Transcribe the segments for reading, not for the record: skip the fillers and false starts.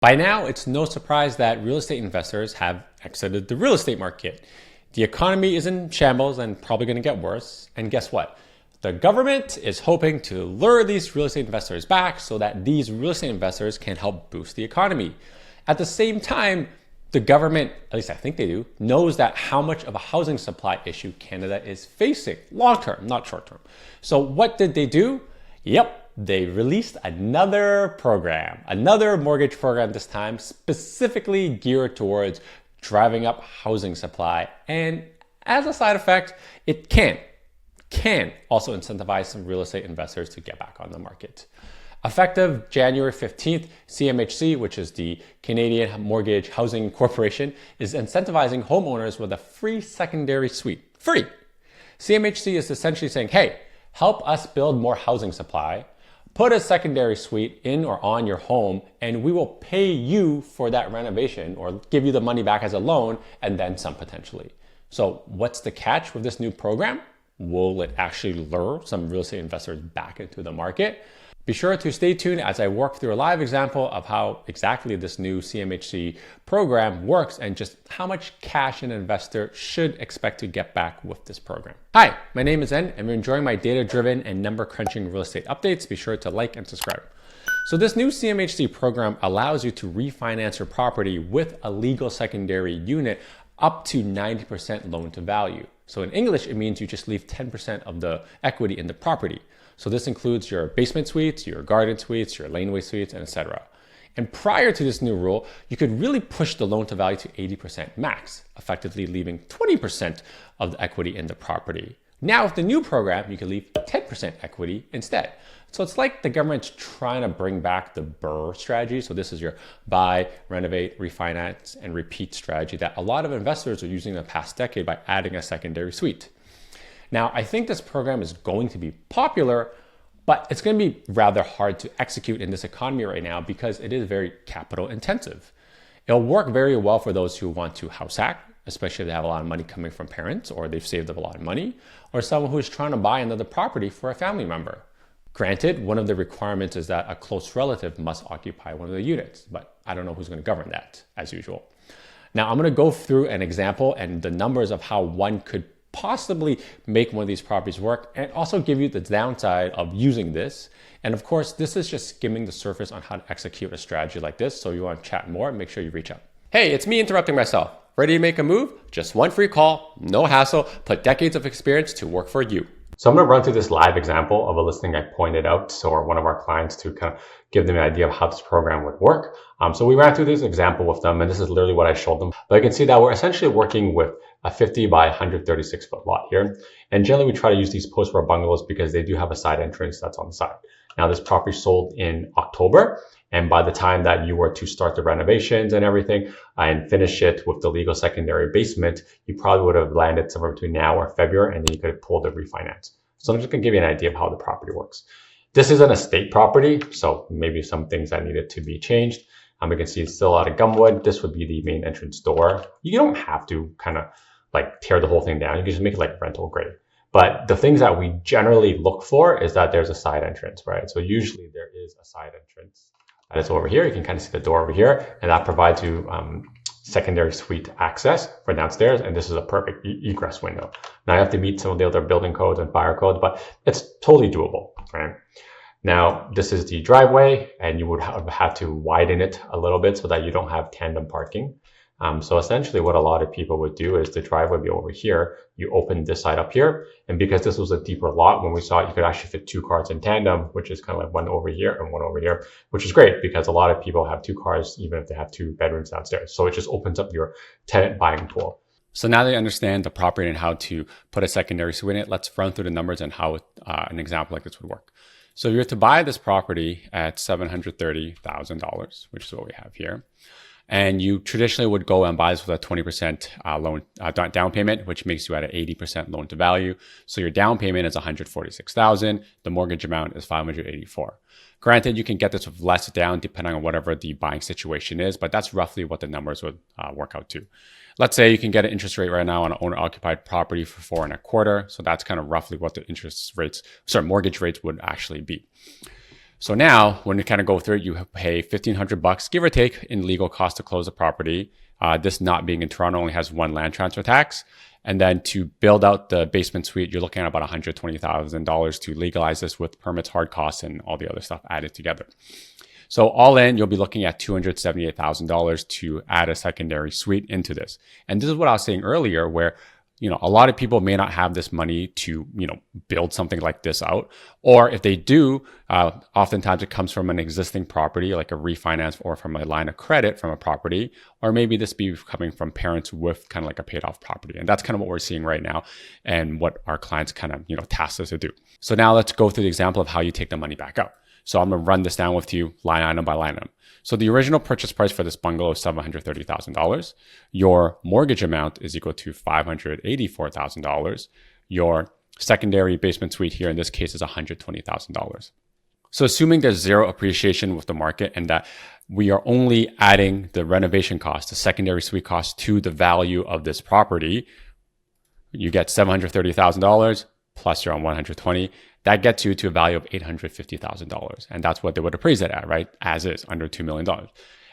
By now, it's no surprise that real estate investors have exited the real estate market. The economy is in shambles and probably going to get worse. And guess what? The government is hoping to lure these real estate investors back so that these real estate investors can help boost the economy. At the same time, the government, at least I think they do, knows that how much of a housing supply issue Canada is facing long term, not short term. So what did they do? Yep, they released another program, another mortgage program this time, specifically geared towards driving up housing supply. And as a side effect, it can also incentivize some real estate investors to get back on the market. Effective January 15th, CMHC, which is the Canadian Mortgage Housing Corporation, is incentivizing homeowners with a free secondary suite. Free! CMHC is essentially saying, hey, help us build more housing supply, put a secondary suite in or on your home, and we will pay you for that renovation or give you the money back as a loan and then some potentially. So what's the catch with this new program? Will it actually lure some real estate investors back into the market? Be sure to stay tuned as I work through a live example of how exactly this new CMHC program works and just how much cash an investor should expect to get back with this program. Hi, my name is En, and we're enjoying my data-driven and number-crunching real estate updates. Be sure to like and subscribe. So this new CMHC program allows you to refinance your property with a legal secondary unit up to 90% loan to value. So in English, it means you just leave 10% of the equity in the property. So this includes your basement suites, your garden suites, your laneway suites, and etc. And prior to this new rule, you could really push the loan to value to 80% max, effectively leaving 20% of the equity in the property. Now with the new program, you can leave 10% equity instead. So it's like the government's trying to bring back the BRRRR strategy. So this is your buy, renovate, refinance, and repeat strategy that a lot of investors are using in the past decade by adding a secondary suite. Now, I think this program is going to be popular, but it's going to be rather hard to execute in this economy right now because it is very capital intensive. It'll work very well for those who want to house hack, especially if they have a lot of money coming from parents or they've saved up a lot of money, or someone who's trying to buy another property for a family member. Granted, one of the requirements is that a close relative must occupy one of the units, but I don't know who's going to govern that, as usual. Now, I'm going to go through an example and the numbers of how one could possibly make one of these properties work and also give you the downside of using this. And of course, this is just skimming the surface on how to execute a strategy like this. So if you want to chat more, make sure you reach out. Hey, it's me interrupting myself. Ready to make a move? Just one free call, no hassle, put decades of experience to work for you. So I'm going to run through this live example of a listing I pointed out or one of our clients to kind of give them an idea of how this program would work. So we ran through this example with them, and this is literally what I showed them. But you can see that we're essentially working with a 50 by 136 foot lot here. And generally we try to use these post-war bungalows because they do have a side entrance that's on the side. Now this property sold in October. And by the time that you were to start the renovations and everything and finish it with the legal secondary basement, you probably would have landed somewhere between now or February, and then you could have pulled the refinance. So I'm just going to give you an idea of how the property works. This is an estate property, so maybe some things that needed to be changed. You can see it's still a lot of gumwood. This would be the main entrance door. You don't have to kind of like tear the whole thing down. You can just make it like rental grade. But the things that we generally look for is that there's a side entrance, right? So usually there is a side entrance. That is over here. You can kind of see the door over here, and that provides you secondary suite access for downstairs. And this is a perfect egress window. Now you have to meet some of the other building codes and fire codes, but it's totally doable, right? Now this is the driveway, and you would have to widen it a little bit so that you don't have tandem parking. So essentially what a lot of people would do is the driveway would be over here. You open this side up here. And because this was a deeper lot, when we saw it, you could actually fit two cars in tandem, which is kind of like one over here and one over here, which is great because a lot of people have two cars, even if they have two bedrooms downstairs. So it just opens up your tenant buying pool. So now that you understand the property and how to put a secondary suite in it, let's run through the numbers and how an example like this would work. So if you're to buy this property at $730,000, which is what we have here, and you traditionally would go and buy this with a 20% loan down payment, which makes you at an 80% loan to value. So your down payment is $146,000. The mortgage amount is $584,000. Granted, you can get this with less down depending on whatever the buying situation is, but that's roughly what the numbers would work out to. Let's say you can get an interest rate right now on an owner-occupied property for 4.25%. So that's kind of roughly what the mortgage rates would actually be. So now when you kind of go through it, you pay $1,500, give or take, in legal costs to close the property. This not being in Toronto only has one land transfer tax. And then to build out the basement suite, you're looking at about $120,000 to legalize this with permits, hard costs, and all the other stuff added together. So all in, you'll be looking at $278,000 to add a secondary suite into this. And this is what I was saying earlier, where a lot of people may not have this money to, build something like this out. Or if they do, oftentimes it comes from an existing property, like a refinance, or from a line of credit from a property, or maybe this be coming from parents with kind of like a paid off property. And that's kind of what we're seeing right now and what our clients kind of, task us to do. So now let's go through the example of how you take the money back out. So I'm going to run this down with you line item by line item. So the original purchase price for this bungalow is $730,000. Your mortgage amount is equal to $584,000. Your secondary basement suite here in this case is $120,000. So assuming there's zero appreciation with the market and that we are only adding the renovation cost, the secondary suite cost, to the value of this property, you get $730,000 plus you're on 120. That gets you to a value of $850,000. And that's what they would appraise it at, right? As is, under $2 million.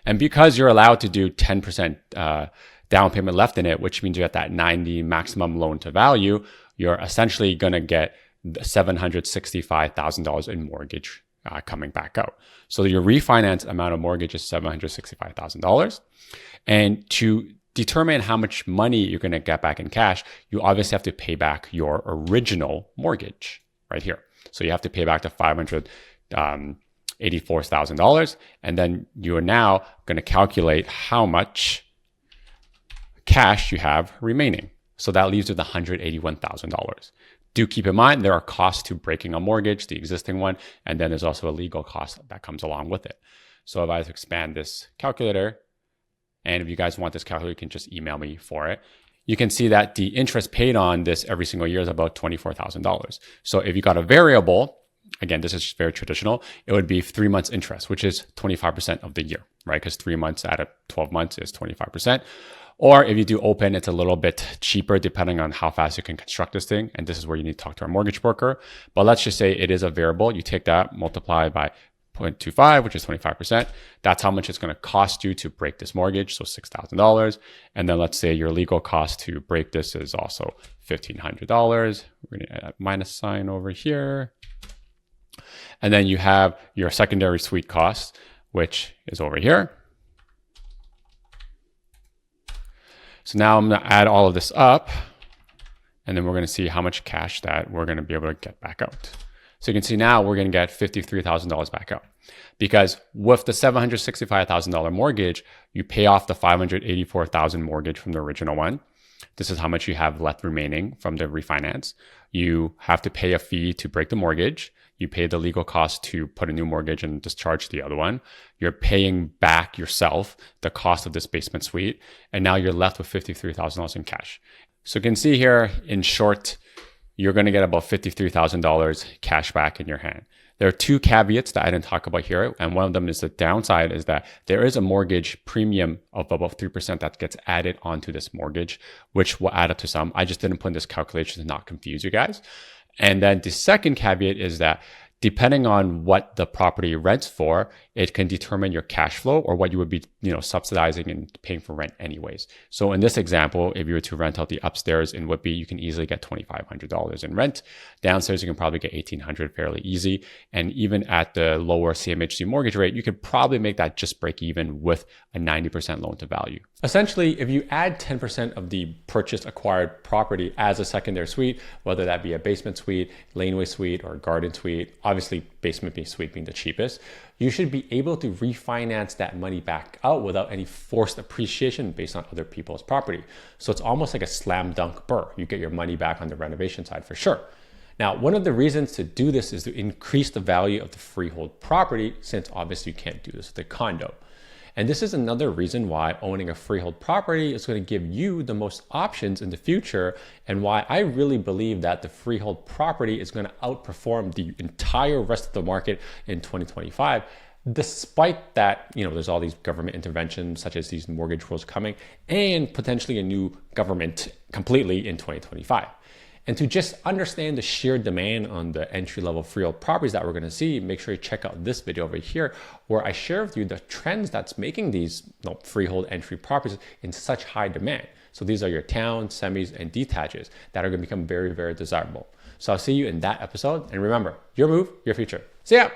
And because you're allowed to do 10% down payment left in it, which means you're at that 90 maximum loan to value, you're essentially going to get $765,000 in mortgage coming back out. So your refinance amount of mortgage is $765,000. And to determine how much money you're going to get back in cash, you obviously have to pay back your original mortgage right here. So you have to pay back the $584,000. And then you are now going to calculate how much cash you have remaining. So that leaves you with $181,000. Do keep in mind, there are costs to breaking a mortgage, the existing one, and then there's also a legal cost that comes along with it. So if I expand this calculator, and if you guys want this calculator, you can just email me for it. You can see that the interest paid on this every single year is about $24,000. So if you got a variable, again, this is very traditional, it would be 3 months interest, which is 25% of the year, right? Because 3 months out of 12 months is 25%. Or if you do open, it's a little bit cheaper depending on how fast you can construct this thing. And this is where you need to talk to our mortgage broker. But let's just say it is a variable. You take that, multiply by 0.25, which is 25%. That's how much it's going to cost you to break this mortgage. So $6,000. And then let's say your legal cost to break this is also $1,500. We're going to add a minus sign over here. And then you have your secondary suite costs, which is over here. So now I'm going to add all of this up, and then we're going to see how much cash that we're going to be able to get back out. So you can see now we're going to get $53,000 back out, because with the $765,000 mortgage, you pay off the $584,000 mortgage from the original one. This is how much you have left remaining from the refinance. You have to pay a fee to break the mortgage. You pay the legal cost to put a new mortgage and discharge the other one. You're paying back yourself the cost of this basement suite. And now you're left with $53,000 in cash. So you can see here, in short, you're going to get about $53,000 cash back in your hand. There are two caveats that I didn't talk about here. And one of them is the downside is that there is a mortgage premium of about 3% that gets added onto this mortgage, which will add up to some. I just didn't put in this calculation to not confuse you guys. And then the second caveat is that depending on what the property rents for, it can determine your cash flow or what you would be, subsidizing and paying for rent anyways. So in this example, if you were to rent out the upstairs in Whitby, you can easily get $2,500 in rent. Downstairs, you can probably get $1,800 fairly easy. And even at the lower CMHC mortgage rate, you could probably make that just break even with a 90% loan to value. Essentially, if you add 10% of the purchased acquired property as a secondary suite, whether that be a basement suite, laneway suite, or garden suite, obviously basement suite being the cheapest, you should be able to refinance that money back out without any forced appreciation based on other people's property. So it's almost like a slam dunk BRRRR. You get your money back on the renovation side for sure. Now, one of the reasons to do this is to increase the value of the freehold property, since obviously you can't do this with a condo. And this is another reason why owning a freehold property is going to give you the most options in the future, and why I really believe that the freehold property is going to outperform the entire rest of the market in 2025, despite that, there's all these government interventions such as these mortgage rules coming and potentially a new government completely in 2025. And to just understand the sheer demand on the entry-level freehold properties that we're going to see, make sure you check out this video over here, where I share with you the trends that's making these freehold entry properties in such high demand. So these are your towns, semis, and detaches that are going to become very, very desirable. So I'll see you in that episode. And remember, your move, your future. See ya!